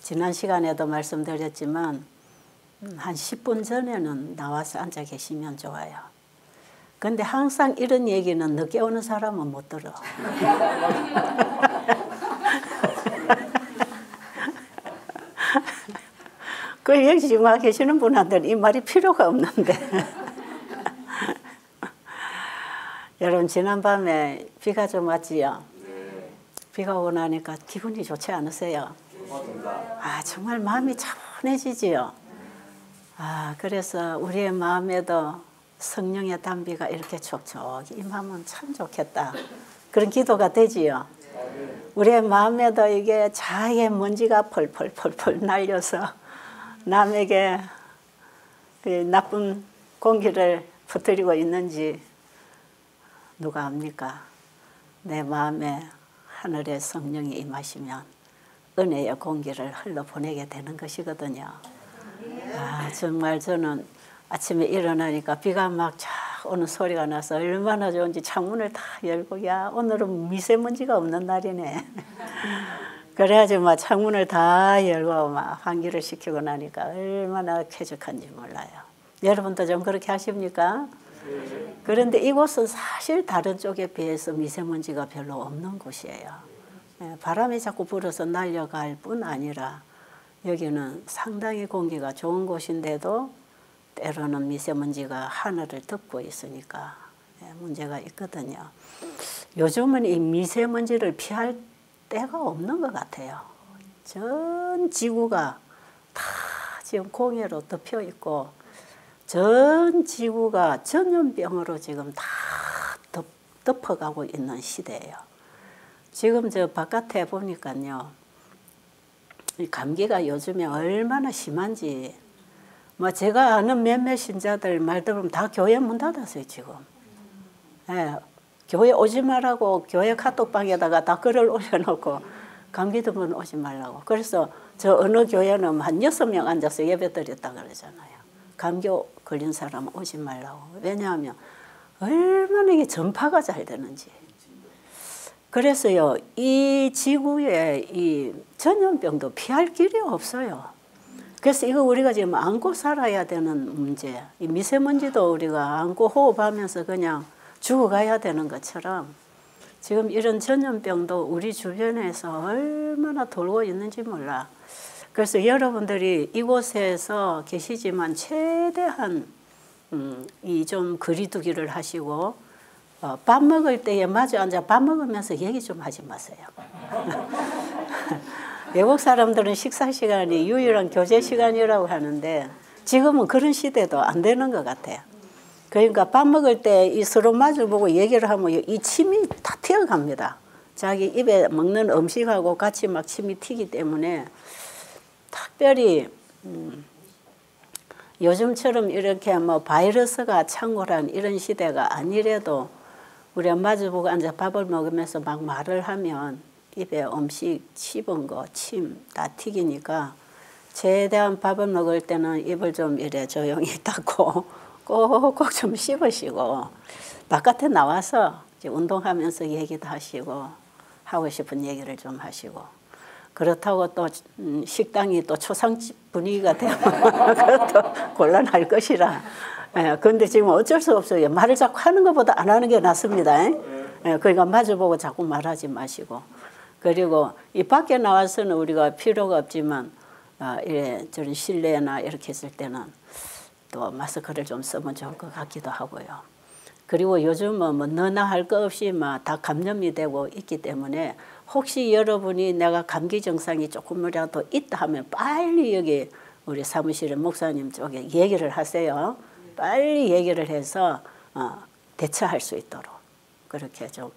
지난 시간에도 말씀드렸지만 한 10분 전에는 나와서 앉아 계시면 좋아요. 근데 항상 이런 얘기는 늦게 오는 사람은 못 들어. 그 여기 지금 와 계시는 분한테는 이 말이 필요가 없는데. 여러분 지난밤에 비가 좀 왔지요? 네. 비가 오고 나니까 기분이 좋지 않으세요? 아 정말 마음이 차분해지지요? 아 그래서 우리의 마음에도 성령의 단비가 이렇게 촉촉히 임하면 참 좋겠다. 그런 기도가 되지요? 우리의 마음에도 이게 자의 먼지가 펄펄펄펄 날려서 남에게 나쁜 공기를 퍼뜨리고 있는지 누가 압니까? 내 마음에 하늘의 성령이 임하시면 은혜의 공기를 흘러보내게 되는 것이거든요. 아, 정말 저는 아침에 일어나니까 비가 막 쫙 오는 소리가 나서 얼마나 좋은지 창문을 다 열고 야 오늘은 미세먼지가 없는 날이네. 그래가지고 막 창문을 다 열고 막 환기를 시키고 나니까 얼마나 쾌적한지 몰라요. 여러분도 좀 그렇게 하십니까? 그런데 이곳은 사실 다른 쪽에 비해서 미세먼지가 별로 없는 곳이에요. 바람이 자꾸 불어서 날려갈 뿐 아니라 여기는 상당히 공기가 좋은 곳인데도 때로는 미세먼지가 하늘을 덮고 있으니까 문제가 있거든요. 요즘은 이 미세먼지를 피할 때가 없는 것 같아요. 전 지구가 다 지금 공해로 덮여 있고 전 지구가 전염병으로 지금 다 덮어가고 있는 시대예요. 지금 저 바깥에 보니까요. 이 감기가 요즘에 얼마나 심한지 뭐 제가 아는 몇몇 신자들 말 들으면 다 교회 문 닫았어요 지금. 예, 교회 오지 말라고 교회 카톡방에다가 다 글을 올려놓고 감기 들면 오지 말라고. 그래서 저 어느 교회는 한 6명 앉아서 예배 드렸다 그러잖아요. 감기 걸린 사람은 오지 말라고. 왜냐하면 얼마나 이게 전파가 잘 되는지. 그래서요, 이 지구에 이 전염병도 피할 길이 없어요. 그래서 이거 우리가 지금 안고 살아야 되는 문제. 이 미세먼지도 우리가 안고 호흡하면서 그냥 죽어가야 되는 것처럼 지금 이런 전염병도 우리 주변에서 얼마나 돌고 있는지 몰라. 그래서 여러분들이 이곳에서 계시지만 최대한 이 좀 거리두기를 하시고 밥 먹을 때에 마주 앉아 밥 먹으면서 얘기 좀 하지 마세요. 외국 사람들은 식사 시간이 유일한 교제 시간이라고 하는데 지금은 그런 시대도 안 되는 것 같아요. 그러니까 밥 먹을 때 이 서로 마주보고 얘기를 하면 이 침이 다 튀어갑니다. 자기 입에 먹는 음식하고 같이 막 침이 튀기 때문에 특별히 요즘처럼 이렇게 뭐 바이러스가 창궐한 이런 시대가 아니래도 우리가 마주보고 앉아 밥을 먹으면서 막 말을 하면 입에 음식 씹은 거, 침 다 튀기니까 최대한 밥을 먹을 때는 입을 좀 이래 조용히 닫고 꼭꼭 좀 씹으시고 바깥에 나와서 이제 운동하면서 얘기도 하시고 하고 싶은 얘기를 좀 하시고 그렇다고 또 식당이 또 초상집 분위기가 되면 그것도 곤란할 것이라. 그런데 지금 어쩔 수 없어요. 말을 자꾸 하는 것보다 안 하는 게 낫습니다. 그러니까 마주보고 자꾸 말하지 마시고. 그리고 이 밖에 나와서는 우리가 필요가 없지만 이래 저런 실내나 이렇게 있을 때는 또 마스크를 좀 쓰면 좋을 것 같기도 하고요. 그리고 요즘은 뭐 너나 할 거 없이 막 다 감염이 되고 있기 때문에 혹시 여러분이 내가 감기 증상이 조금이라도 있다 하면 빨리 여기 우리 사무실의 목사님 쪽에 얘기를 하세요. 빨리 얘기를 해서 대처할 수 있도록 그렇게 좀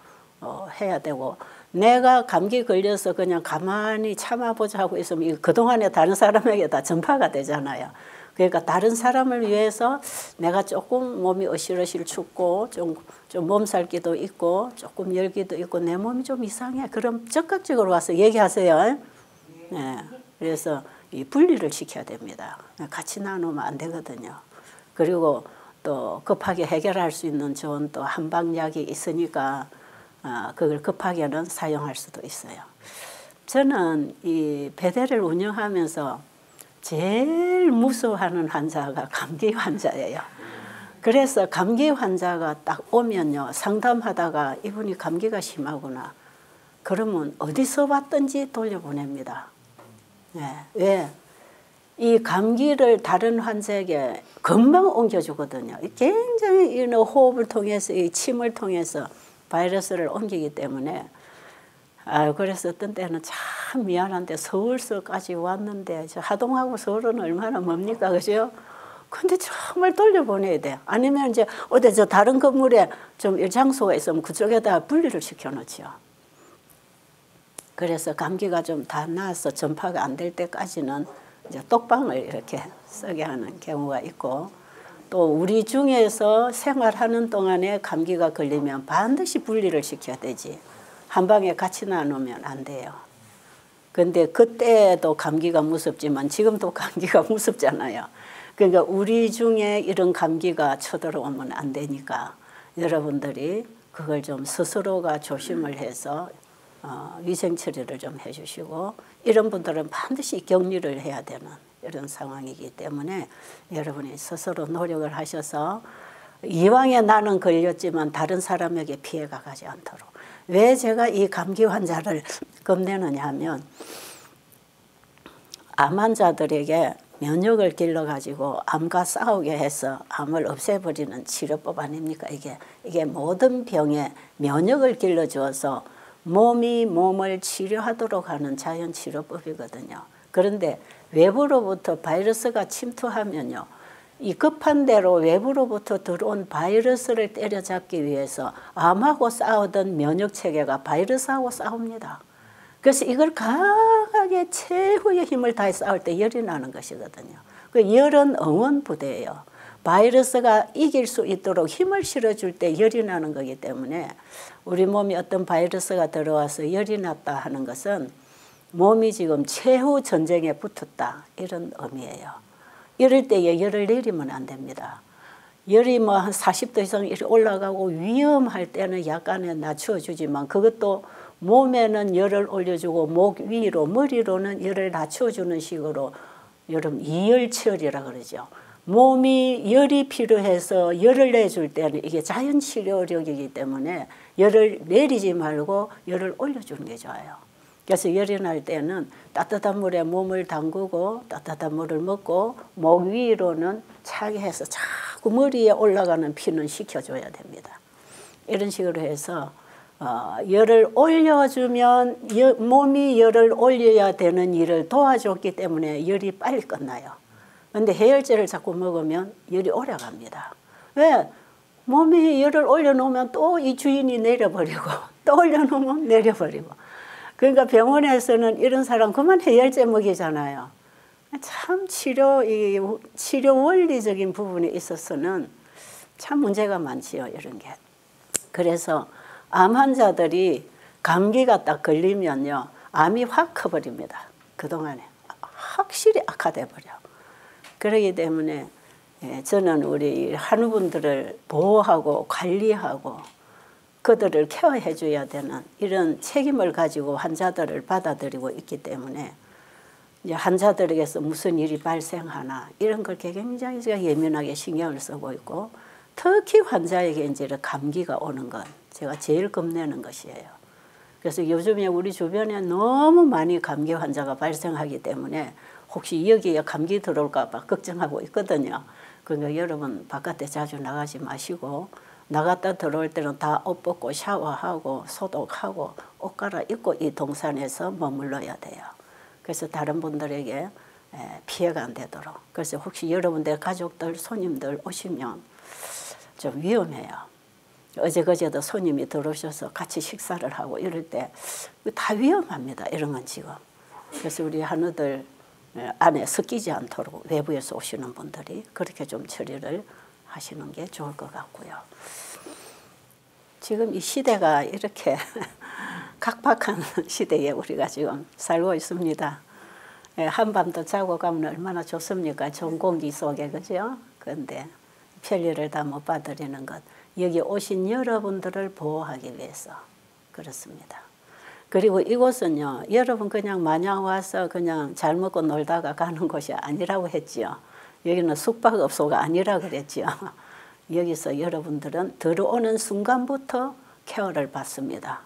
해야 되고 내가 감기 걸려서 그냥 가만히 참아보자 하고 있으면 그동안에 다른 사람에게 다 전파가 되잖아요. 그러니까 다른 사람을 위해서 내가 조금 몸이 어실어실 춥고 좀 몸살기도 있고 조금 열기도 있고 내 몸이 좀 이상해. 그럼 적극적으로 와서 얘기하세요. 네. 그래서 이 분리를 시켜야 됩니다. 같이 나누면 안 되거든요. 그리고 또 급하게 해결할 수 있는 좋은 또 한방약이 있으니까 그걸 급하게는 사용할 수도 있어요. 저는 이 배대를 운영하면서 제일 무서워하는 환자가 감기 환자예요. 그래서 감기 환자가 딱 오면요, 상담하다가 이분이 감기가 심하구나. 그러면 어디서 왔든지 돌려보냅니다. 네. 왜? 이 감기를 다른 환자에게 금방 옮겨주거든요. 굉장히 이 호흡을 통해서, 이 침을 통해서 바이러스를 옮기기 때문에. 그래서 어떤 때는 참 미안한데 서울서까지 왔는데, 저 하동하고 서울은 얼마나 멉니까, 그죠? 근데 정말 돌려보내야 돼요. 아니면 이제 어디 저 다른 건물에 좀 일장소가 있으면 그쪽에다 분리를 시켜놓죠. 그래서 감기가 좀 다 나서 전파가 안 될 때까지는 이제 똑방을 이렇게 쓰게 하는 경우가 있고, 또 우리 중에서 생활하는 동안에 감기가 걸리면 반드시 분리를 시켜야 되지. 한 방에 같이 나누면 안 돼요. 근데 그때도 감기가 무섭지만 지금도 감기가 무섭잖아요. 그러니까 우리 중에 이런 감기가 쳐들어오면 안 되니까 여러분들이 그걸 좀 스스로가 조심을 해서 위생 처리를 좀 해주시고, 이런 분들은 반드시 격리를 해야 되는 이런 상황이기 때문에 여러분이 스스로 노력을 하셔서 이왕에 나는 걸렸지만 다른 사람에게 피해가 가지 않도록. 왜 제가 이 감기 환자를 겁내느냐 하면, 암 환자들에게 면역을 길러가지고 암과 싸우게 해서 암을 없애버리는 치료법 아닙니까? 이게 모든 병에 면역을 길러주어서 몸이 몸을 치료하도록 하는 자연치료법이거든요. 그런데 외부로부터 바이러스가 침투하면요, 이 급한 대로 외부로부터 들어온 바이러스를 때려잡기 위해서 암하고 싸우던 면역체계가 바이러스하고 싸웁니다. 그래서 이걸 강하게 최후의 힘을 다해 싸울 때 열이 나는 것이거든요. 그 열은 응원부대예요. 바이러스가 이길 수 있도록 힘을 실어줄 때 열이 나는 거기 때문에 우리 몸에 어떤 바이러스가 들어와서 열이 났다 하는 것은 몸이 지금 최후 전쟁에 붙었다, 이런 의미예요. 이럴 때에 열을 내리면 안 됩니다. 열이 뭐 한 40도 이상 올라가고 위험할 때는 약간의 낮춰주지만, 그것도 몸에는 열을 올려주고 목 위로, 머리로는 열을 낮춰주는 식으로, 여러분 이열치열이라 그러죠. 몸이 열이 필요해서 열을 내줄 때는 이게 자연치료력이기 때문에 열을 내리지 말고 열을 올려주는 게 좋아요. 그래서 열이 날 때는 따뜻한 물에 몸을 담그고 따뜻한 물을 먹고 목 위로는 차게 해서 자꾸 머리에 올라가는 피는 식혀줘야 됩니다. 이런 식으로 해서 열을 올려주면 몸이 열을 올려야 되는 일을 도와줬기 때문에 열이 빨리 끝나요. 그런데 해열제를 자꾸 먹으면 열이 오래 갑니다. 왜? 몸이 열을 올려놓으면 또 이 주인이 내려버리고 또 올려놓으면 내려버리고. 그러니까 병원에서는 이런 사람 그만 해열제 먹이잖아요. 참 치료 원리적인 부분에 있어서는 참 문제가 많지요, 이런 게. 그래서 암 환자들이 감기가 딱 걸리면요, 암이 확 커버립니다. 그동안에 확실히 악화돼 버려. 그렇기 때문에 저는 우리 한우분들을 보호하고 관리하고 그들을 케어해 줘야 되는 이런 책임을 가지고 환자들을 받아들이고 있기 때문에 이제 환자들에게서 무슨 일이 발생하나 이런 걸 굉장히 제가 예민하게 신경을 쓰고 있고, 특히 환자에게 이제 감기가 오는 건 제가 제일 겁내는 것이에요. 그래서 요즘에 우리 주변에 너무 많이 감기 환자가 발생하기 때문에 혹시 여기에 감기 들어올까 봐 걱정하고 있거든요. 그러니까 여러분 바깥에 자주 나가지 마시고, 나갔다 들어올 때는 다 옷 벗고 샤워하고 소독하고 옷 갈아입고 이 동산에서 머물러야 돼요. 그래서 다른 분들에게 피해가 안 되도록. 그래서 혹시 여러분들 가족들, 손님들 오시면 좀 위험해요. 어제그제도 손님이 들어오셔서 같이 식사를 하고 이럴 때 다 위험합니다. 이런 건 지금. 그래서 우리 한우들 안에 섞이지 않도록 외부에서 오시는 분들이 그렇게 좀 처리를 하시는 게 좋을 것 같고요. 지금 이 시대가 이렇게 각박한 시대에 우리가 지금 살고 있습니다. 한밤도 자고 가면 얼마나 좋습니까? 좋은 공기 속에, 그죠? 그런데 편리를 다 못 받으려는 것, 여기 오신 여러분들을 보호하기 위해서 그렇습니다. 그리고 이곳은요, 여러분 그냥 마냥 와서 그냥 잘 먹고 놀다가 가는 곳이 아니라고 했지요. 여기는 숙박업소가 아니라 그랬지요. 여기서 여러분들은 들어오는 순간부터 케어를 받습니다.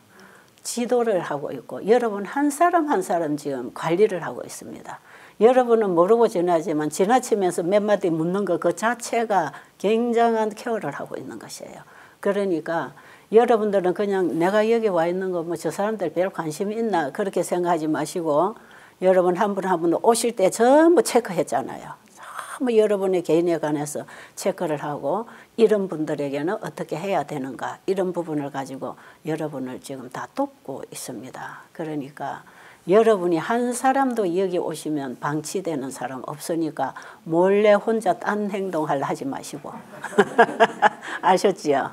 지도를 하고 있고 여러분 한 사람 한 사람 지금 관리를 하고 있습니다. 여러분은 모르고 지나지만 지나치면서 몇 마디 묻는 것 그 자체가 굉장한 케어를 하고 있는 것이에요. 그러니까 여러분들은 그냥 내가 여기 와 있는 거 뭐 저 사람들 별 관심이 있나 그렇게 생각하지 마시고 여러분 한 분 한 분 오실 때 전부 체크했잖아요. 전부 여러분의 개인에 관해서 체크를 하고 이런 분들에게는 어떻게 해야 되는가 이런 부분을 가지고 여러분을 지금 다 돕고 있습니다. 그러니까 여러분이 한 사람도 여기 오시면 방치되는 사람 없으니까 몰래 혼자 딴 행동을 하지 마시고 아셨지요?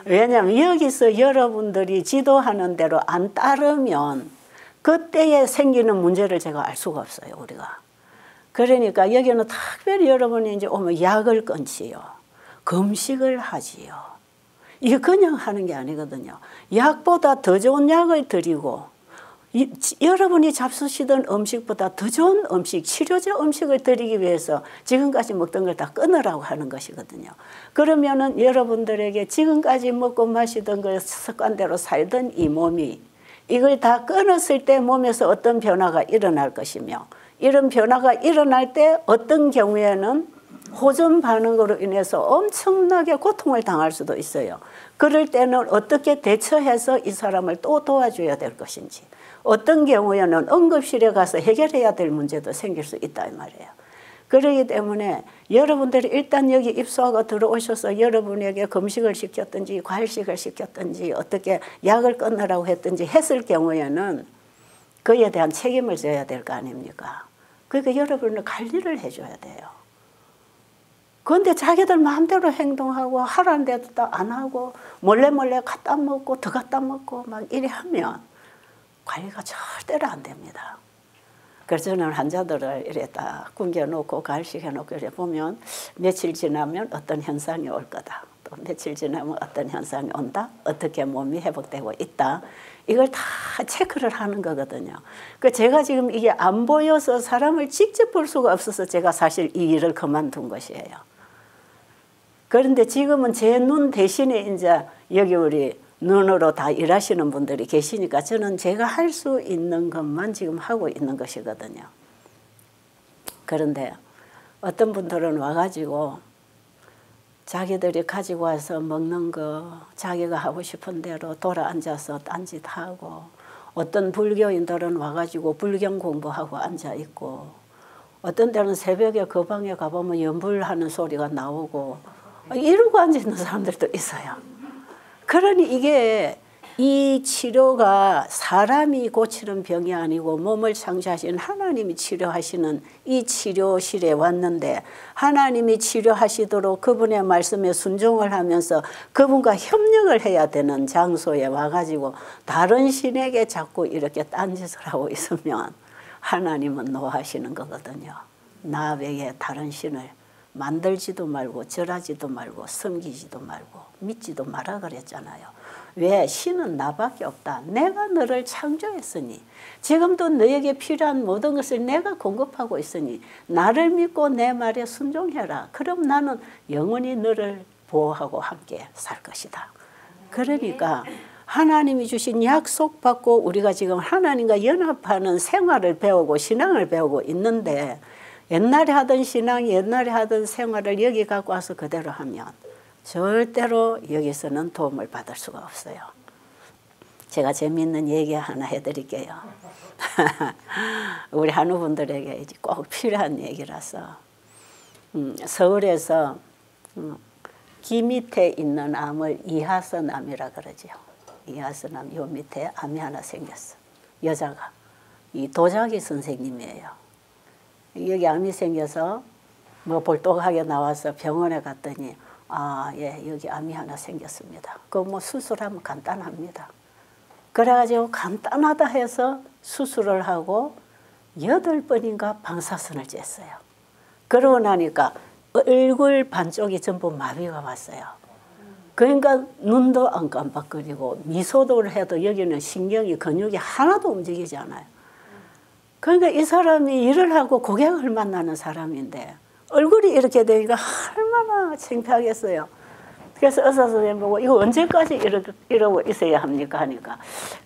왜냐하면 여기서 여러분들이 지도하는 대로 안 따르면 그때에 생기는 문제를 제가 알 수가 없어요. 우리가. 그러니까 여기는 특별히 여러분이 이제 오면 약을 끊지요. 금식을 하지요. 이게 그냥 하는 게 아니거든요. 약보다 더 좋은 약을 드리고 여러분이 잡수시던 음식보다 더 좋은 음식, 치료제 음식을 드리기 위해서 지금까지 먹던 걸 다 끊으라고 하는 것이거든요. 그러면은 여러분들에게 지금까지 먹고 마시던 걸 습관대로 살던 이 몸이 이걸 다 끊었을 때 몸에서 어떤 변화가 일어날 것이며 이런 변화가 일어날 때 어떤 경우에는 호전 반응으로 인해서 엄청나게 고통을 당할 수도 있어요. 그럴 때는 어떻게 대처해서 이 사람을 또 도와줘야 될 것인지 어떤 경우에는 응급실에 가서 해결해야 될 문제도 생길 수 있다 이 말이에요. 그렇기 때문에 여러분들이 일단 여기 입소하고 들어오셔서 여러분에게 금식을 시켰든지 과일식을 시켰든지 어떻게 약을 끊으라고 했든지 했을 경우에는 그에 대한 책임을 져야 될 거 아닙니까? 그러니까 여러분은 관리를 해줘야 돼요. 그런데 자기들 마음대로 행동하고 하라는 데도 안 하고 몰래 갖다 먹고 더 갖다 먹고 막 이래 하면 관리가 절대로 안 됩니다. 그래서 저는 환자들을 이래 딱 굶겨놓고 가을시켜놓고 이래 보면 며칠 지나면 어떤 현상이 올 거다. 또 며칠 지나면 어떤 현상이 온다. 어떻게 몸이 회복되고 있다. 이걸 다 체크를 하는 거거든요. 그 제가 지금 이게 안 보여서 사람을 직접 볼 수가 없어서 제가 사실 이 일을 그만둔 것이에요. 그런데 지금은 제 눈 대신에 이제 여기 우리 눈으로 다 일하시는 분들이 계시니까 저는 제가 할 수 있는 것만 지금 하고 있는 것이거든요. 그런데 어떤 분들은 와가지고 자기들이 가지고 와서 먹는 거 자기가 하고 싶은 대로 돌아앉아서 딴짓하고 어떤 불교인들은 와가지고 불경 공부하고 앉아있고 어떤 때는 새벽에 그 방에 가보면 연불하는 소리가 나오고 이러고 앉아있는 사람들도 있어요. 그러니 이게 이 치료가 사람이 고치는 병이 아니고 몸을 창조하신 하나님이 치료하시는 이 치료실에 왔는데 하나님이 치료하시도록 그분의 말씀에 순종을 하면서 그분과 협력을 해야 되는 장소에 와가지고 다른 신에게 자꾸 이렇게 딴짓을 하고 있으면 하나님은 노하시는 거거든요. 나 외에 다른 신을 만들지도 말고 절하지도 말고 섬기지도 말고 믿지도 마라 그랬잖아요. 왜? 신은 나밖에 없다. 내가 너를 창조했으니 지금도 너에게 필요한 모든 것을 내가 공급하고 있으니 나를 믿고 내 말에 순종해라. 그럼 나는 영원히 너를 보호하고 함께 살 것이다. 그러니까 하나님이 주신 약속 받고 우리가 지금 하나님과 연합하는 생활을 배우고 신앙을 배우고 있는데 옛날에 하던 신앙, 옛날에 하던 생활을 여기 갖고 와서 그대로 하면 절대로 여기서는 도움을 받을 수가 없어요. 제가 재미있는 얘기 하나 해드릴게요. 우리 한우분들에게 꼭 필요한 얘기라서 서울에서 귀 밑에 있는 암을 이하선암이라 그러죠. 이하선암 요 밑에 암이 하나 생겼어. 여자가. 이 도자기 선생님이에요. 여기 암이 생겨서 뭐 볼떡하게 나와서 병원에 갔더니 아, 예, 여기 암이 하나 생겼습니다. 그 뭐 수술하면 간단합니다. 그래가지고 간단하다 해서 수술을 하고 8번인가 방사선을 쬐어요. 그러고 나니까 얼굴 반쪽이 전부 마비가 왔어요. 그러니까 눈도 안 깜빡거리고 미소도 해도 여기는 신경이 근육이 하나도 움직이지 않아요. 그러니까 이 사람이 일을 하고 고객을 만나는 사람인데 얼굴이 이렇게 되니까 얼마나 창피하겠어요. 그래서 의사 선생님 보고 이거 언제까지 이러고 있어야 합니까 하니까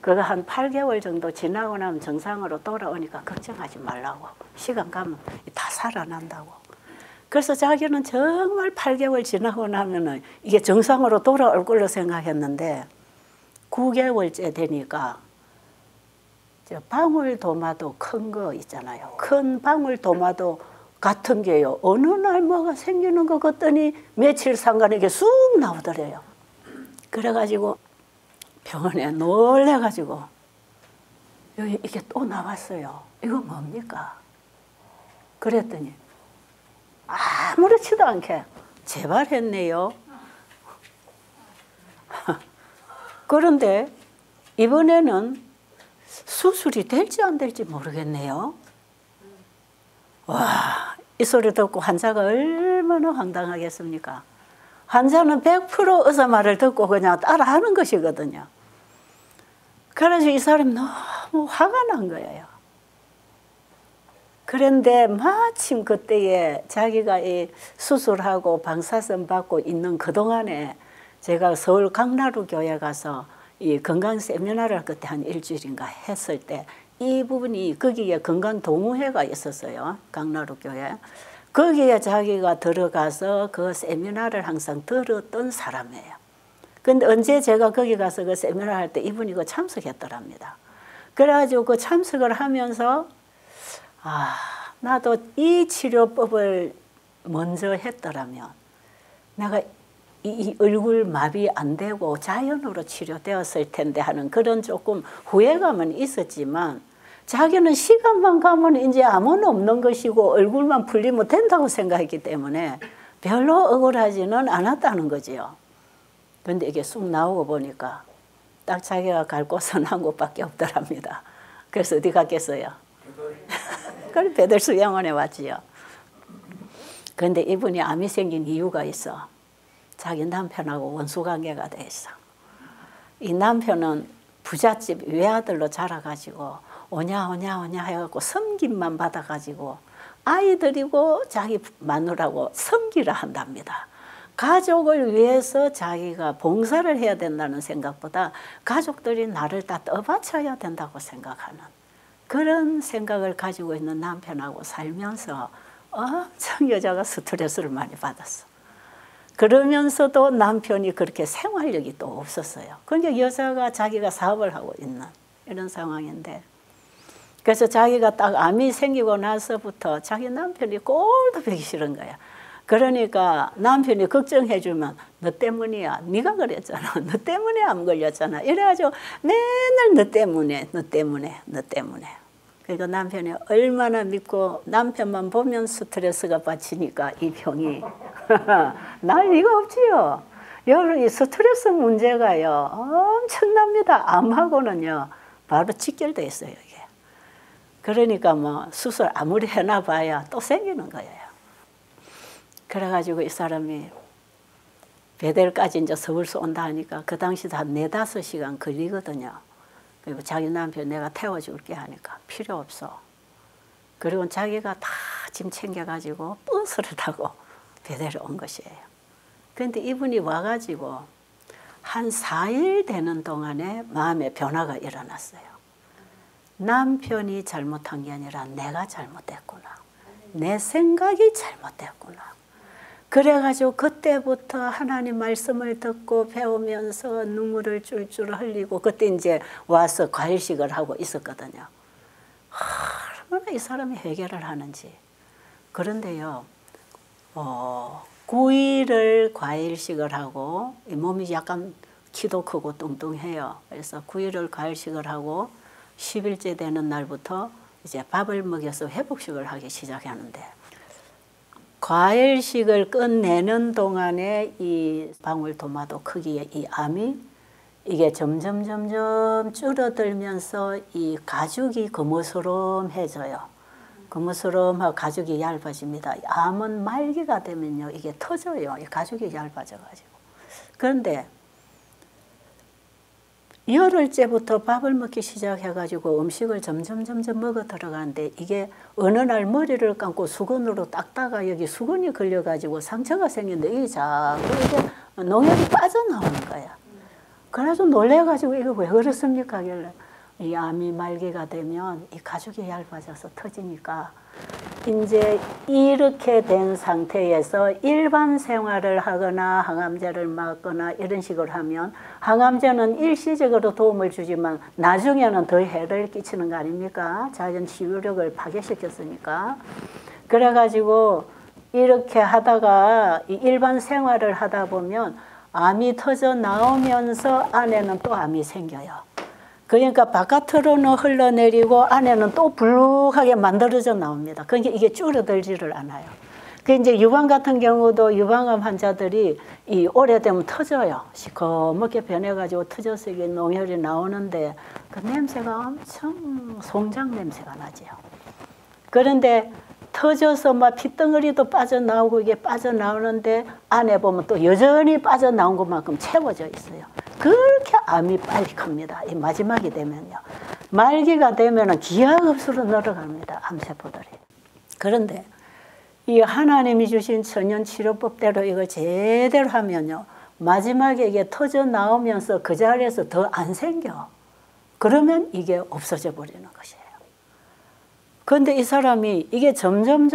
그거 한 8개월 정도 지나고 나면 정상으로 돌아오니까 걱정하지 말라고. 시간 가면 다 살아난다고. 그래서 자기는 정말 8개월 지나고 나면은 이게 정상으로 돌아올 걸로 생각했는데 9개월째 되니까 방울토마토 큰 거 있잖아요. 큰 방울토마토 같은 게요. 어느 날 뭐가 생기는 것 같더니 며칠 상간에 이게 쑥 나오더래요. 그래가지고 병원에 놀래가지고 여기 이게 또 나왔어요. 이거 뭡니까? 그랬더니 아무렇지도 않게 재발했네요. 그런데 이번에는 수술이 될지 안 될지 모르겠네요. 와, 이 소리 듣고 환자가 얼마나 황당하겠습니까? 환자는 100% 의사 말을 듣고 그냥 따라하는 것이거든요. 그래서 이 사람이 너무 화가 난 거예요. 그런데 마침 그때에 자기가 이 수술하고 방사선 받고 있는 그동안에 제가 서울 강나루 교회 가서 이 건강 세미나를 그때 한 일주일인가 했을 때 이 부분이 거기에 건강동호회가 있었어요. 강나루 교회. 거기에 자기가 들어가서 그 세미나를 항상 들었던 사람이에요. 근데 언제 제가 거기 가서 그 세미나 할 때 이분이 그 참석했더랍니다. 그래가지고 그 참석을 하면서 나도 이 치료법을 먼저 했더라면 내가 이 얼굴 마비 안 되고 자연으로 치료되었을 텐데 하는 그런 조금 후회감은 있었지만 자기는 시간만 가면 이제 아무는 없는 것이고 얼굴만 풀리면 된다고 생각했기 때문에 별로 억울하지는 않았다는 거지요. 그런데 이게 쑥 나오고 보니까 딱 자기가 갈 곳은 한 곳밖에 없더랍니다. 그래서 어디 갔겠어요? 그래 배들수양원에 왔지요. 그런데 이분이 암이 생긴 이유가 있어. 자기 남편하고 원수관계가 돼 있어. 이 남편은 부잣집 외아들로 자라가지고 오냐 해갖고 섬김만 받아가지고 아이들이고 자기 마누라고 섬기라 한답니다. 가족을 위해서 자기가 봉사를 해야 된다는 생각보다 가족들이 나를 다 떠받쳐야 된다고 생각하는 그런 생각을 가지고 있는 남편하고 살면서 엄청 여자가 스트레스를 많이 받았어. 그러면서도 남편이 그렇게 생활력이 또 없었어요. 그러니까 여자가 자기가 사업을 하고 있는 이런 상황인데 그래서 자기가 딱 암이 생기고 나서부터 자기 남편이 꼴도 보기 싫은 거야. 그러니까 남편이 걱정해주면 너 때문이야. 네가 그랬잖아. 너 때문에 암 걸렸잖아. 이래가지고 맨날 너 때문에. 그러니까 남편이 얼마나 믿고 남편만 보면 스트레스가 받치니까 이 병이 난리가 없지요. 여러분 이 스트레스 문제가요 엄청납니다. 암하고는요 바로 직결돼 있어요 이게. 그러니까 뭐 수술 아무리 해놔봐야 또 생기는 거예요. 그래가지고 이 사람이 베델까지 이제 서울서 온다 하니까 그 당시도 한 4~5시간 걸리거든요. 그리고 자기 남편 내가 태워줄게 하니까 필요 없어. 그리고 자기가 다 짐 챙겨가지고 버스를 타고 베델에 온 것이에요. 그런데 이분이 와가지고 한 4일 되는 동안에 마음의 변화가 일어났어요. 남편이 잘못한 게 아니라 내가 잘못했구나. 내 생각이 잘못됐구나. 그래가지고 그때부터 하나님 말씀을 듣고 배우면서 눈물을 쫄쫄 흘리고 그때 이제 와서 과일식을 하고 있었거든요. 얼마나 이 사람이 해결을 하는지. 그런데요, 9일을 과일식을 하고 몸이 약간 키도 크고 뚱뚱해요. 그래서 9일을 과일식을 하고 10일째 되는 날부터 이제 밥을 먹여서 회복식을 하기 시작하는데 과일식을 끝내는 동안에 이 방울토마토 크기의 이 암이 이게 점점 줄어들면서 이 가죽이 거무스름해져요. 거무스름하고 가죽이 얇아집니다. 암은 말기가 되면요 이게 터져요. 이 가죽이 얇아져가지고 그런데 열흘째부터 밥을 먹기 시작해가지고 음식을 점점 먹어 들어가는데 이게 어느 날 머리를 감고 수건으로 닦다가 여기 수건이 걸려가지고 상처가 생겼는데 이게 자꾸 이게 농약이 빠져나오는 거야. 그래서 놀래가지고 이거 왜 그렇습니까? 하길래 이 암이 말기가 되면 이 가죽이 얇아져서 터지니까 이제 이렇게 된 상태에서 일반 생활을 하거나 항암제를 맞거나 이런 식으로 하면 항암제는 일시적으로 도움을 주지만 나중에는 더 해를 끼치는 거 아닙니까? 자연 치유력을 파괴시켰으니까. 그래가지고 이렇게 하다가 일반 생활을 하다 보면 암이 터져 나오면서 안에는 또 암이 생겨요. 그러니까 바깥으로는 흘러내리고 안에는 또 불룩하게 만들어져 나옵니다. 그러니까 이게 줄어들지를 않아요. 그 이제 유방 같은 경우도 유방암 환자들이 이 오래되면 터져요. 시커멓게 변해가지고 터져서 이게 농혈이 나오는데 그 냄새가 엄청 송장 냄새가 나죠. 그런데 터져서 막 핏덩어리도 빠져나오고 이게 빠져나오는데 안에 보면 또 여전히 빠져나온 것만큼 채워져 있어요. 그렇게 암이 빨리 큽니다. 이 마지막이 되면요. 말기가 되면은 기하급수로 늘어갑니다. 암세포들이. 그런데 이 하나님이 주신 천연치료법대로 이걸 제대로 하면요. 마지막에 이게 터져 나오면서 그 자리에서 더 안 생겨. 그러면 이게 없어져 버리는 것이에요. 그런데 이 사람이 이게 점점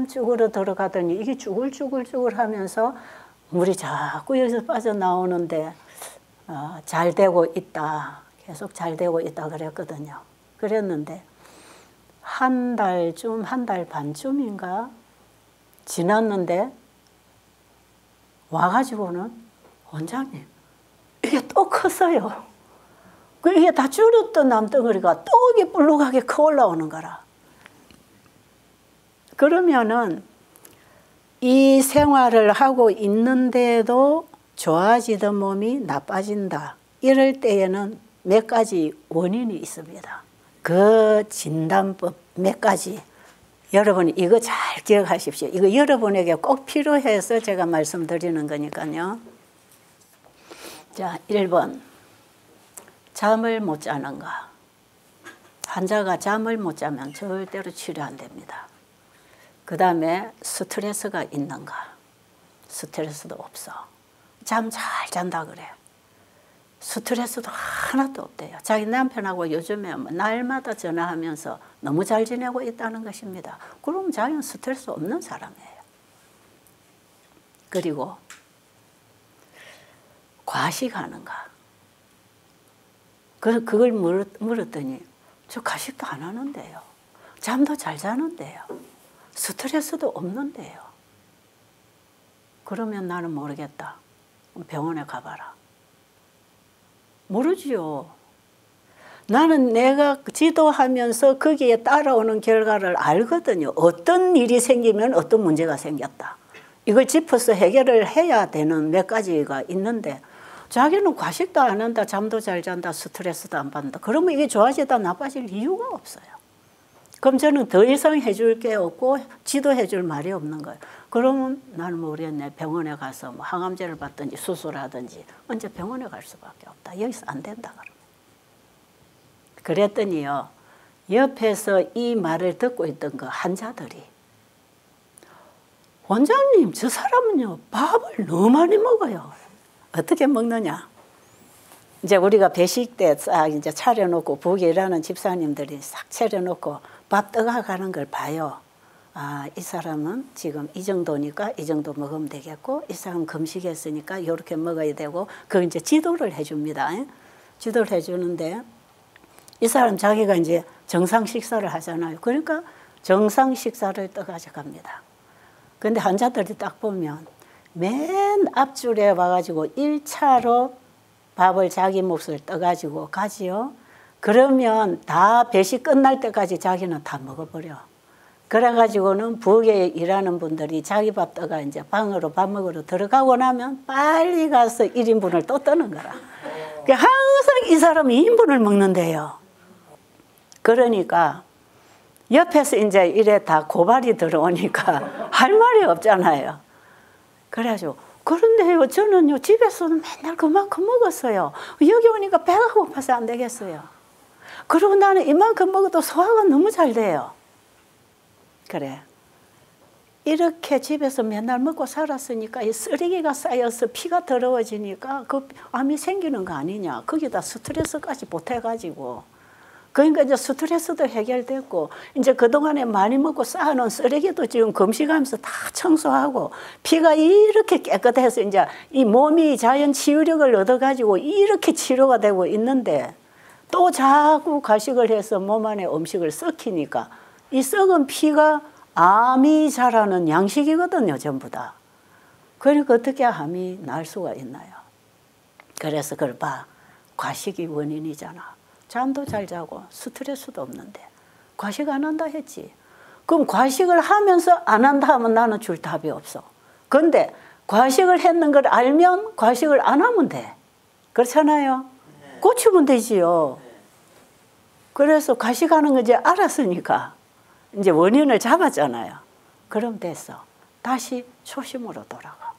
쭈그러 들어가더니 이게 쭈글쭈글 하면서 물이 자꾸 여기서 빠져나오는데 잘 되고 있다. 계속 잘 되고 있다 그랬거든요. 그랬는데 한 달 반쯤인가 지났는데 와가지고는 원장님 이게 또 컸어요. 이게 다 줄었던 암덩어리가 또 이게 불룩하게 커 올라오는 거라. 그러면은 이 생활을 하고 있는데도 좋아지던 몸이 나빠진다. 이럴 때에는 몇 가지 원인이 있습니다. 그 진단법 몇 가지. 여러분 이거 잘 기억하십시오. 이거 여러분에게 꼭 필요해서 제가 말씀드리는 거니까요. 자, 1번. 잠을 못 자는가. 환자가 잠을 못 자면 절대로 치료 안 됩니다. 그 다음에 스트레스가 있는가. 스트레스도 없어. 잠 잘 잔다 그래. 스트레스도 하나도 없대요. 자기 남편하고 요즘에 날마다 전화하면서 너무 잘 지내고 있다는 것입니다. 그럼 자기는 스트레스 없는 사람이에요. 그리고 과식하는가. 그걸 물었더니 저 과식도 안 하는데요. 잠도 잘 자는데요. 스트레스도 없는데요. 그러면 나는 모르겠다. 병원에 가봐라. 모르지요. 나는 내가 지도하면서 거기에 따라오는 결과를 알거든요. 어떤 일이 생기면 어떤 문제가 생겼다. 이걸 짚어서 해결을 해야 되는 몇 가지가 있는데 자기는 과식도 안 한다, 잠도 잘 잔다, 스트레스도 안 받는다. 그러면 이게 좋아지다 나빠질 이유가 없어요. 그럼 저는 더 이상 해줄 게 없고 지도해 줄 말이 없는 거예요. 그러면 나는 모르겠네. 병원에 가서 뭐 항암제를 받든지 수술하든지 언제 병원에 갈 수밖에 없다. 여기서 안 된다. 그랬더니요. 옆에서 이 말을 듣고 있던 그 환자들이 원장님 저 사람은요 밥을 너무 많이 먹어요. 어떻게 먹느냐? 이제 우리가 배식 때 싹 이제 차려놓고 부엌에 일하는 집사님들이 싹 차려놓고 밥 떠가가는 걸 봐요. 아, 이 사람은 지금 이 정도니까 이 정도 먹으면 되겠고, 이 사람 금식했으니까 이렇게 먹어야 되고, 그 이제 지도를 해줍니다. 지도를 해주는데, 이 사람 자기가 이제 정상 식사를 하잖아요. 그러니까 정상 식사를 떠가져갑니다. 근데 환자들이 딱 보면 맨 앞줄에 와가지고 1차로 밥을 자기 몫을 떠가지고 가지요. 그러면 다 배식 끝날 때까지 자기는 다 먹어버려. 그래가지고는 부엌에 일하는 분들이 자기 밥 떠가 이제 방으로 밥 먹으러 들어가고 나면 빨리 가서 1인분을 또 떠는 거라. 항상 이 사람이 2인분을 먹는데요. 그러니까 옆에서 이제 이래 다 고발이 들어오니까 할 말이 없잖아요. 그래가지고 그런데요, 저는요, 집에서는 맨날 그만큼 먹었어요. 여기 오니까 배가 고파서 안 되겠어요. 그리고 나는 이만큼 먹어도 소화가 너무 잘 돼요. 그래. 이렇게 집에서 맨날 먹고 살았으니까 이 쓰레기가 쌓여서 피가 더러워지니까 그 암이 생기는 거 아니냐. 거기다 스트레스까지 보태가지고. 그러니까 이제 스트레스도 해결됐고, 이제 그동안에 많이 먹고 쌓아놓은 쓰레기도 지금 금식하면서 다 청소하고, 피가 이렇게 깨끗해서 이제 이 몸이 자연 치유력을 얻어가지고 이렇게 치료가 되고 있는데, 또 자꾸 과식을 해서 몸 안에 음식을 썩히니까 이 썩은 피가 암이 자라는 양식이거든요, 전부 다. 그러니까 어떻게 암이 날 수가 있나요? 그래서 그걸 봐. 과식이 원인이잖아. 잠도 잘 자고 스트레스도 없는데 과식 안 한다 했지. 그럼 과식을 하면서 안 한다 하면 나는 줄 답이 없어. 그런데 과식을 했는 걸 알면 과식을 안 하면 돼. 그렇잖아요. 고치면 되지요. 그래서 과식하는 거 이제 알았으니까 이제 원인을 잡았잖아요. 그럼 됐어. 다시 초심으로 돌아가.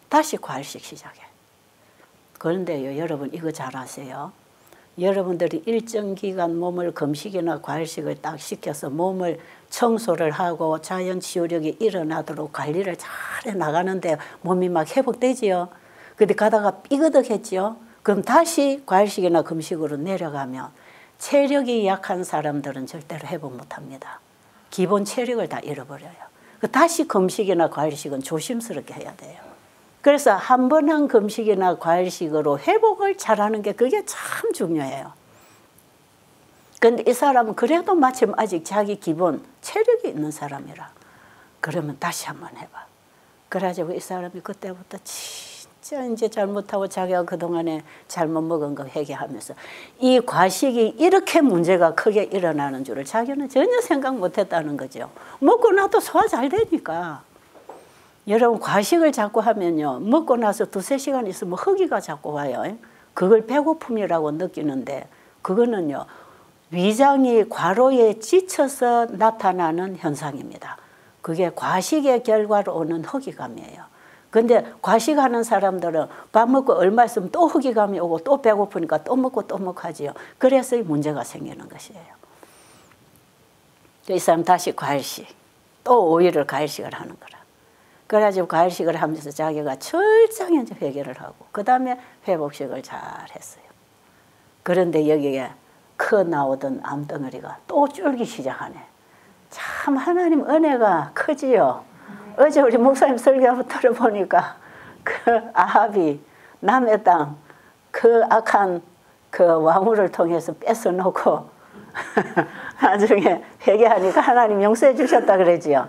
다시 과일식 시작해. 그런데요, 여러분 이거 잘 아세요. 여러분들이 일정 기간 몸을 금식이나 과일식을 딱 시켜서 몸을 청소를 하고 자연 치유력이 일어나도록 관리를 잘 해나가는데 몸이 막 회복되지요. 근데 가다가 삐그덕했지요. 그럼 다시 과일식이나 금식으로 내려가면 체력이 약한 사람들은 절대로 회복 못합니다. 기본 체력을 다 잃어버려요. 다시 금식이나 과일식은 조심스럽게 해야 돼요. 그래서 한 번 한 금식이나 과일식으로 회복을 잘하는 게 그게 참 중요해요. 그런데 이 사람은 그래도 마침 아직 자기 기본 체력이 있는 사람이라 그러면 다시 한번 해봐. 그래가지고 이 사람이 그때부터 진짜 이제 잘못하고 자기가 그동안에 잘못 먹은 거 회개하면서 이 과식이 이렇게 문제가 크게 일어나는 줄을 자기는 전혀 생각 못했다는 거죠. 먹고 나도 소화 잘 되니까. 여러분 과식을 자꾸 하면요. 먹고 나서 2~3시간 있으면 허기가 자꾸 와요. 그걸 배고픔이라고 느끼는데 그거는요. 위장이 과로에 지쳐서 나타나는 현상입니다. 그게 과식의 결과로 오는 허기감이에요. 근데 과식하는 사람들은 밥 먹고 얼마 있으면 또 허기감이 오고 또 배고프니까 또 먹고 하지요. 그래서 이 문제가 생기는 것이에요. 이 사람 다시 과일식, 또 오일을 과일식을 하는 거라. 그래가지고 과일식을 하면서 자기가 철저히 이제 회개를 하고 그 다음에 회복식을 잘 했어요. 그런데 여기에 나오던 암덩어리가 또 줄기 시작하네. 참 하나님 은혜가 크지요. 어제 우리 목사님 설교하고 들어보니까 그 아합이 남의 땅 그 악한 그 왕후를 통해서 뺏어놓고 나중에 회개하니까 하나님 용서해 주셨다 그러지요.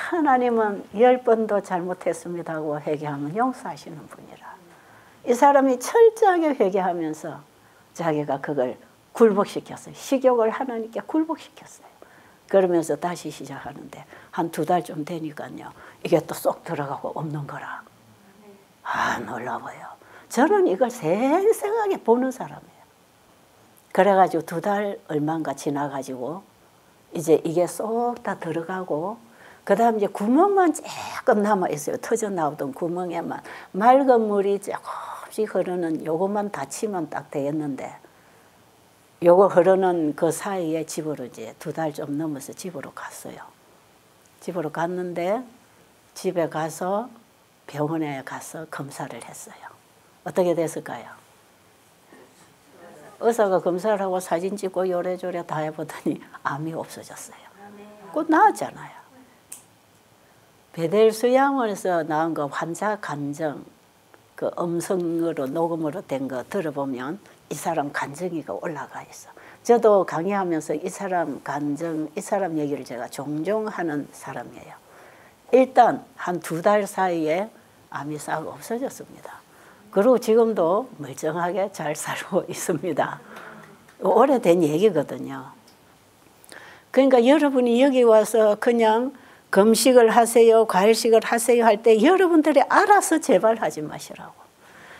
하나님은 10번도 잘못했습니다 하고 회개하면 용서하시는 분이라. 이 사람이 철저하게 회개하면서 자기가 그걸 굴복시켰어요. 식욕을 하나님께 굴복시켰어요. 그러면서 다시 시작하는데 한 2달 좀 되니까요. 이게 또 쏙 들어가고 없는 거라. 아, 놀라워요. 저는 이걸 생생하게 보는 사람이에요. 그래가지고 2달 얼마인가 지나가지고 이제 이게 쏙 다 들어가고 그 다음 이제 구멍만 조금 남아있어요. 터져 나오던 구멍에만. 맑은 물이 조금씩 흐르는 요것만 닫히면 딱 되겠는데 요거 흐르는 그 사이에 집으로 이제 2달 좀 넘어서 집으로 갔어요. 집으로 갔는데 집에 가서 병원에 가서 검사를 했어요. 어떻게 됐을까요? 의사가 검사를 하고 사진 찍고 요래저래 다 해보더니 암이 없어졌어요. 곧 나았잖아요. 베델 수양원에서 나온 거 환자 간증, 그 음성으로 녹음으로 된 거 들어보면 이 사람 간증이가 올라가 있어. 저도 강의하면서 이 사람 간증, 이 사람 얘기를 제가 종종 하는 사람이에요. 일단 한 2달 사이에 암이 싹 없어졌습니다. 그리고 지금도 멀쩡하게 잘 살고 있습니다. 오래된 얘기거든요. 그러니까 여러분이 여기 와서 그냥 금식을 하세요, 과일식을 하세요 할 때 여러분들이 알아서 제발 하지 마시라고.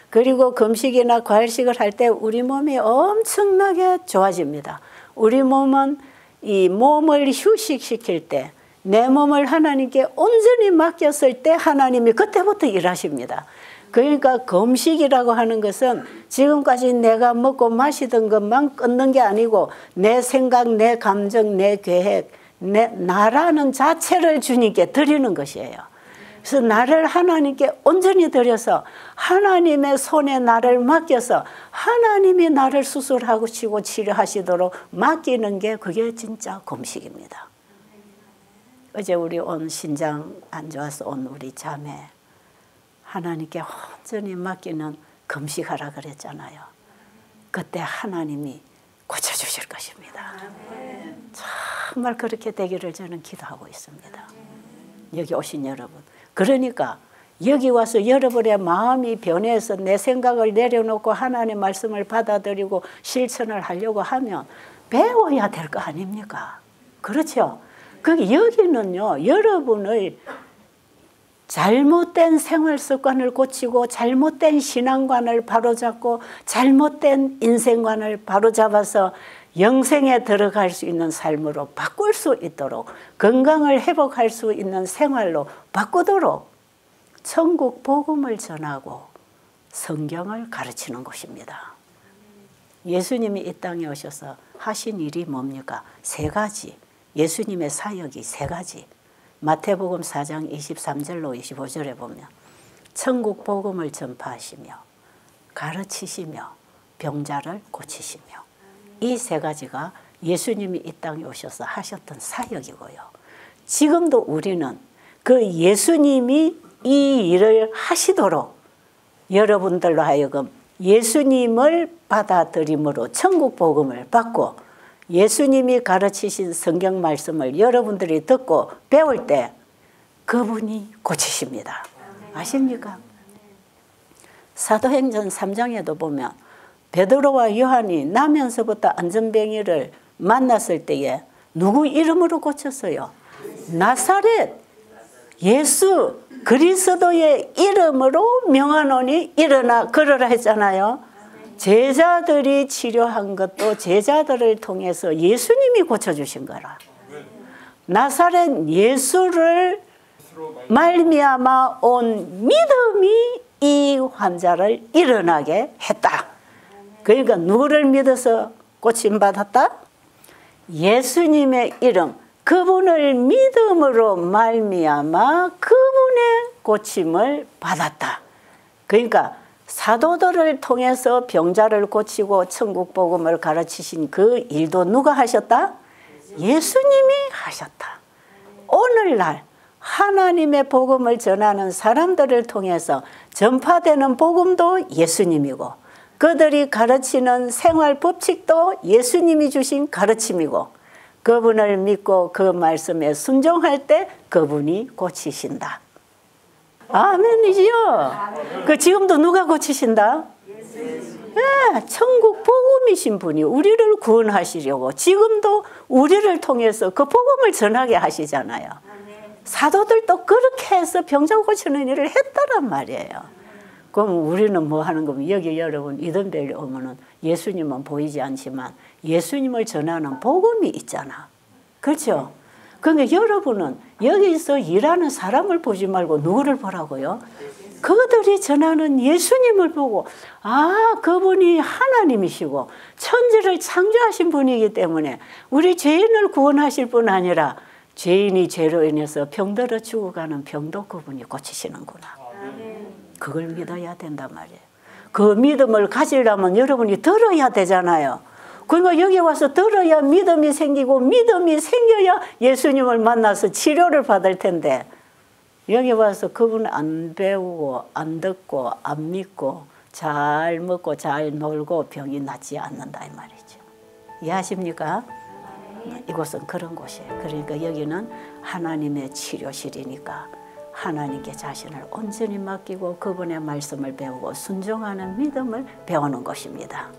그리고 금식이나 과일식을 할 때 우리 몸이 엄청나게 좋아집니다. 우리 몸은 이 몸을 휴식시킬 때 내 몸을 하나님께 온전히 맡겼을 때 하나님이 그때부터 일하십니다. 그러니까 금식이라고 하는 것은 지금까지 내가 먹고 마시던 것만 끊는 게 아니고 내 생각, 내 감정, 내 계획, 나라는 자체를 주님께 드리는 것이에요. 그래서 나를 하나님께 온전히 드려서 하나님의 손에 나를 맡겨서 하나님이 나를 수술하고 치고 치료하시도록 맡기는 게 그게 진짜 금식입니다. 어제 우리 온 신장 안 좋아서 온 우리 자매 하나님께 온전히 맡기는 금식하라 그랬잖아요. 그때 하나님이 고쳐주실 것입니다. 정말 그렇게 되기를 저는 기도하고 있습니다. 여기 오신 여러분. 그러니까 여기 와서 여러분의 마음이 변해서 내 생각을 내려놓고 하나님의 말씀을 받아들이고 실천을 하려고 하면 배워야 될 거 아닙니까? 그렇죠? 여기는요, 여러분의 잘못된 생활 습관을 고치고 잘못된 신앙관을 바로잡고 잘못된 인생관을 바로잡아서 영생에 들어갈 수 있는 삶으로 바꿀 수 있도록 건강을 회복할 수 있는 생활로 바꾸도록 천국 복음을 전하고 성경을 가르치는 곳입니다. 예수님이 이 땅에 오셔서 하신 일이 뭡니까? 3가지. 예수님의 사역이 3가지. 마태복음 4장 23절로 25절에 보면 천국 복음을 전파하시며 가르치시며 병자를 고치시며 이 3가지가 예수님이 이 땅에 오셔서 하셨던 사역이고요. 지금도 우리는 그 예수님이 이 일을 하시도록 여러분들로 하여금 예수님을 받아들임으로 천국 복음을 받고 예수님이 가르치신 성경 말씀을 여러분들이 듣고 배울 때 그분이 고치십니다. 아십니까? 사도행전 3장에도 보면 베드로와 요한이 나면서부터 안전뱅이를 만났을 때에 누구 이름으로 고쳤어요? 나사렛 예수 그리스도의 이름으로 명하노니 일어나 걸으라 했잖아요. 제자들이 치료한 것도 제자들을 통해서 예수님이 고쳐주신 거라. 나사렛 예수를 말미암아 온 믿음이 이 환자를 일어나게 했다. 그러니까 누구를 믿어서 고침받았다? 예수님의 이름, 그분을 믿음으로 말미암아 그분의 고침을 받았다. 그러니까 사도들을 통해서 병자를 고치고 천국 복음을 가르치신 그 일도 누가 하셨다? 예수님이 하셨다. 오늘날 하나님의 복음을 전하는 사람들을 통해서 전파되는 복음도 예수님이고 그들이 가르치는 생활 법칙도 예수님이 주신 가르침이고 그분을 믿고 그 말씀에 순종할 때 그분이 고치신다. 아멘이지요. 그 지금도 누가 고치신다? 네, 천국 복음이신 분이 우리를 구원하시려고 지금도 우리를 통해서 그 복음을 전하게 하시잖아요. 사도들도 그렇게 해서 병자 고치는 일을 했다란 말이에요. 그럼 우리는 뭐 하는 거면 여기 여러분 이든벨에 오면은 예수님은 보이지 않지만 예수님을 전하는 복음이 있잖아. 그렇죠? 그러니까 여러분은 여기서 일하는 사람을 보지 말고 누구를 보라고요? 그들이 전하는 예수님을 보고 아 그분이 하나님이시고 천지를 창조하신 분이기 때문에 우리 죄인을 구원하실 뿐 아니라 죄인이 죄로 인해서 병들어 죽어가는 병도 그분이 고치시는구나. 그걸 믿어야 된단 말이에요. 그 믿음을 가지려면 여러분이 들어야 되잖아요. 그러니까 여기 와서 들어야 믿음이 생기고 믿음이 생겨야 예수님을 만나서 치료를 받을 텐데 여기 와서 그분 안 배우고 안 듣고 안 믿고 잘 먹고 잘 놀고 병이 낫지 않는다 이 말이죠. 이해하십니까? 이곳은 그런 곳이에요. 그러니까 여기는 하나님의 치료실이니까 하나님께 자신을 온전히 맡기고 그분의 말씀을 배우고 순종하는 믿음을 배우는 것입니다.